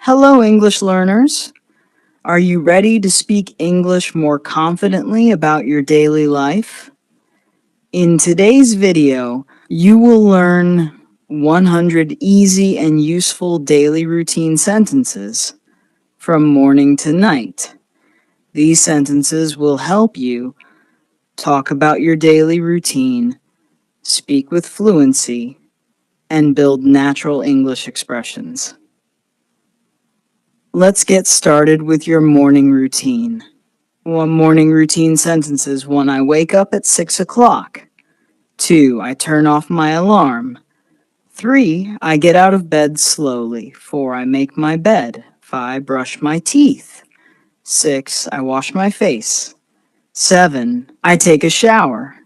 Hello, English learners. Are you ready to speak English more confidently about your daily life? In today's video, you will learn 100 easy and useful daily routine sentences from morning to night. These sentences will help you talk about your daily routine, speak with fluency, and build natural English expressions. Let's get started with your morning routine. One morning routine sentences: 1. I wake up at 6 o'clock. 2. I turn off my alarm. 3. I get out of bed slowly. 4. I make my bed. 5. I brush my teeth. 6. I wash my face. 7. I take a shower.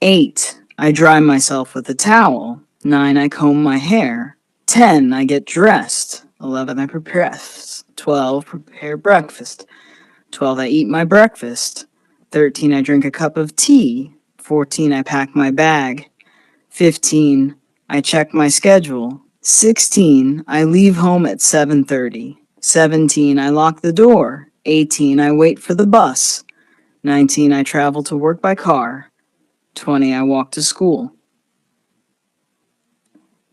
8. I dry myself with a towel. 9. I comb my hair. 10. I get dressed. 11. I prepare breakfast. 12. Prepare breakfast. 12. I eat my breakfast. 13. I drink a cup of tea. 14. I pack my bag. 15. I check my schedule. 16. I leave home at 7:30. 17. I lock the door. 18. I wait for the bus. 19. I travel to work by car. 20. I walk to school.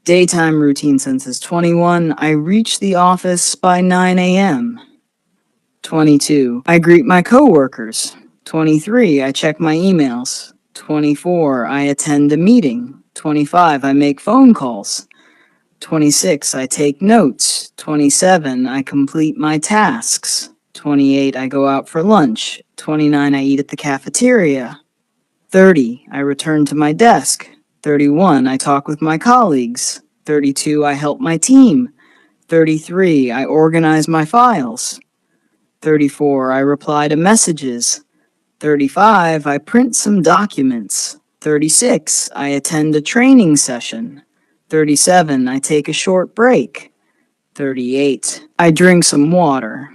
Daytime routine sentences. 21. I reach the office by 9 a.m. 22. I greet my coworkers. 23. I check my emails. 24. I attend a meeting. 25. I make phone calls. 26. I take notes. 27. I complete my tasks. 28. I go out for lunch. 29. I eat at the cafeteria. 30. I return to my desk. 31. I talk with my colleagues. 32. I help my team. 33. I organize my files. 34. I reply to messages. 35. I print some documents. 36. I attend a training session. 37. I take a short break. 38. I drink some water.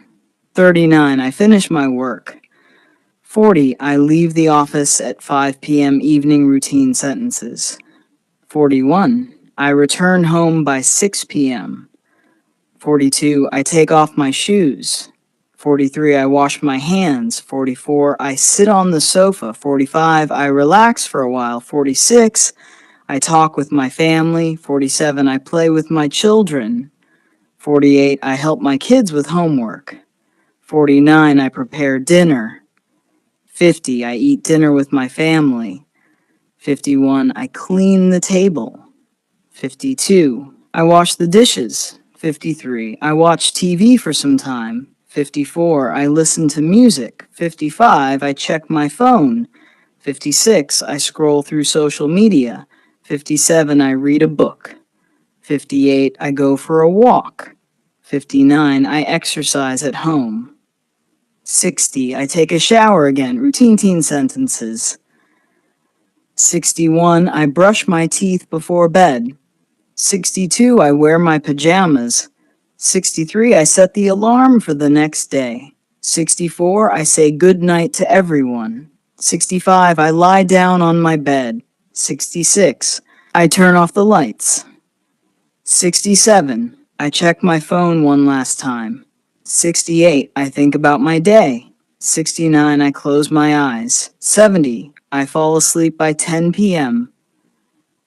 39. I finish my work. 40. I leave the office at 5 p.m. Evening routine sentences. 41. I return home by 6 p.m. 42. I take off my shoes. 43. I wash my hands. 44. I sit on the sofa. 45. I relax for a while. 46. I talk with my family. 47. I play with my children. 48. I help my kids with homework. 49. I prepare dinner. 50. I eat dinner with my family. 51. I clean the table. 52. I wash the dishes. 53. I watch TV for some time. 54. I listen to music. 55. I check my phone. 56. I scroll through social media. 57. I read a book. 58. I go for a walk. 59. I exercise at home. 60. I take a shower again. Routine teen sentences. 61. I brush my teeth before bed. 62. I wear my pajamas. 63. I set the alarm for the next day. 64. I say good night to everyone. 65. I lie down on my bed. 66. I turn off the lights. 67. I check my phone one last time. 68. I think about my day. 69. I close my eyes. 70. I fall asleep by 10 p.m.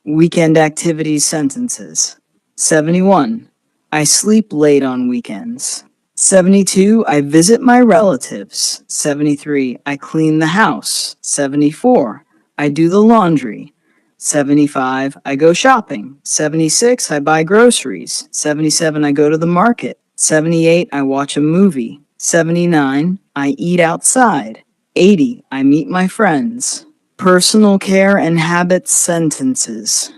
Weekend activities sentences. 71. I sleep late on weekends. 72. I visit my relatives. 73. I clean the house. 74. I do the laundry. 75. I go shopping. 76. I buy groceries. 77. I go to the market. 78. I watch a movie. 79. I eat outside. 80. I meet my friends. Personal care and habits sentences.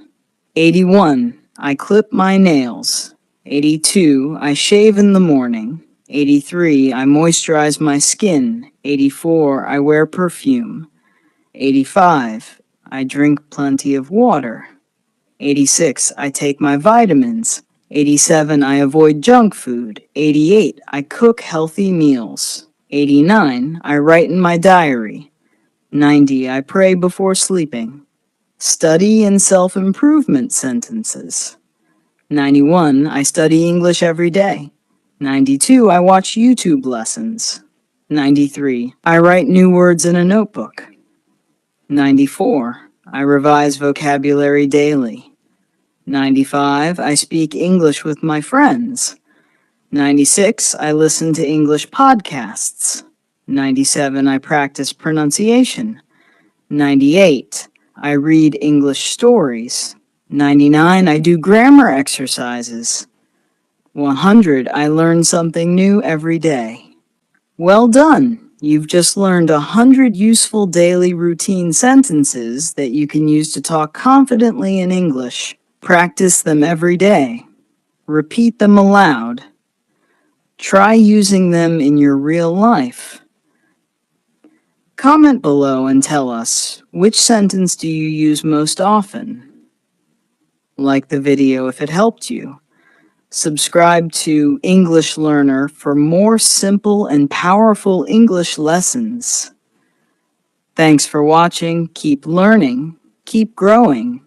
81. I clip my nails. 82. I shave in the morning. 83. I moisturize my skin. 84. I wear perfume. 85. I drink plenty of water. 86. I take my vitamins. 87. I avoid junk food. 88. I cook healthy meals. 89. I write in my diary. 90. I pray before sleeping. Study and self-improvement sentences. 91. I study English every day. 92. I watch YouTube lessons. 93. I write new words in a notebook. 94. I revise vocabulary daily. 95. I speak English with my friends. 96. I listen to English podcasts. 97. I practice pronunciation. 98. I read English stories. 99. I do grammar exercises. 100. I learn something new every day. Well done! You've just learned 100 useful daily routine sentences that you can use to talk confidently in English. Practice them every day. Repeat them aloud. Try using them in your real life. Comment below and tell us, which sentence do you use most often? Like the video if it helped you. Subscribe to English Learner for more simple and powerful English lessons. Thanks for watching. Keep learning. Keep growing.